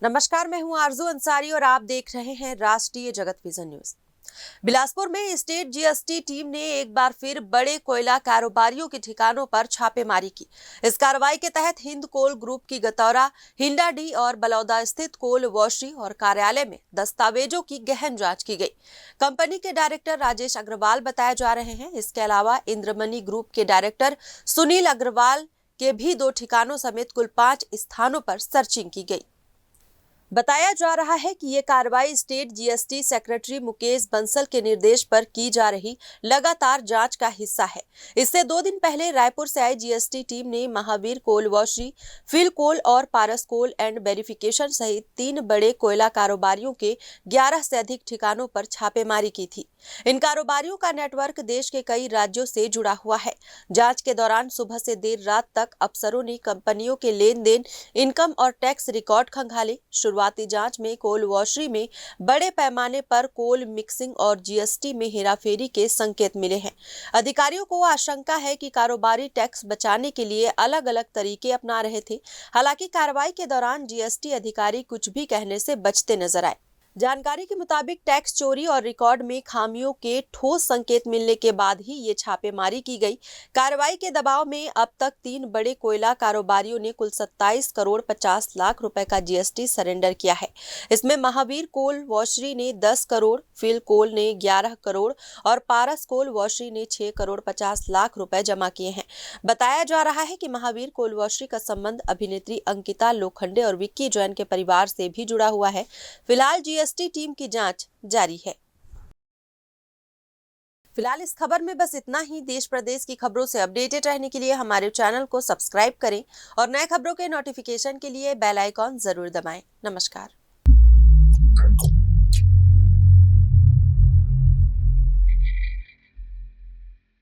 नमस्कार, मैं हूं आरजू अंसारी और आप देख रहे हैं राष्ट्रीय जगत विजन न्यूज। बिलासपुर में स्टेट जीएसटी टीम ने एक बार फिर बड़े कोयला कारोबारियों के ठिकानों पर छापेमारी की। इस कार्रवाई के तहत हिंद कोल ग्रुप की गतौरा, हिंडाडी और बलौदा स्थित कोल वॉशरी और कार्यालय में दस्तावेजों की गहन जांच की गई। कंपनी के डायरेक्टर राजेश अग्रवाल बताए जा रहे हैं। इसके अलावा इंद्रमणि ग्रुप के डायरेक्टर सुनील अग्रवाल के भी 2 ठिकानों समेत कुल 5 स्थानों पर सर्चिंग की गई। बताया जा रहा है कि ये कार्रवाई state GST secretary Mukesh Bansal के निर्देश पर की जा रही लगातार जांच का हिस्सा है। इससे 2 दिन पहले रायपुर से आई जीएसटी टीम ने महावीर कोल वॉशरी, फिल कोल और पारस कोल एंड वेरिफिकेशन सहित 3 बड़े कोयला कारोबारियों के 11 से अधिक ठिकानों पर छापेमारी की थी। इन कारोबारियों का नेटवर्क देश के कई राज्यों से जुड़ा हुआ है। जांच के दौरान सुबह से देर रात तक अफसरों ने कंपनियों के लेन देन, इनकम और टैक्स रिकॉर्ड खंगाले। शुरुआती जांच में कोल वॉशरी में बड़े पैमाने पर कोल मिक्सिंग और जीएसटी में हेराफेरी के संकेत मिले हैं। अधिकारियों को आशंका है कि कारोबारी टैक्स बचाने के लिए अलग अलग तरीके अपना रहे थे। हालांकि कार्रवाई के दौरान जीएसटी अधिकारी कुछ भी कहने से बचते नजर आए। जानकारी के मुताबिक टैक्स चोरी और रिकॉर्ड में खामियों के ठोस संकेत मिलने के बाद ही ये छापेमारी की गई। कार्रवाई के दबाव में अब तक 3 बड़े कोयला कारोबारियों ने कुल 27 करोड़ 50 लाख रुपए का जीएसटी सरेंडर किया है। इसमें महावीर कोल वॉशरी ने 10 करोड़, फिल कोल ने 11 करोड़ और पारस कोल वॉशरी ने 6 करोड़ 50 लाख रुपए जमा किए हैं। बताया जा रहा है कि महावीर कोल वॉशरी का संबंध अभिनेत्री अंकिता लोखंडे और विक्की जैन के परिवार से भी जुड़ा हुआ है। फिलहाल जीएसटी टीम की जांच जारी है। फिलहाल इस खबर में बस इतना ही। देश प्रदेश की खबरों से अपडेटेड रहने के लिए हमारे चैनल को सब्सक्राइब करें और नए खबरों के नोटिफिकेशन के लिए बेल आइकॉन जरूर दबाएं। नमस्कार।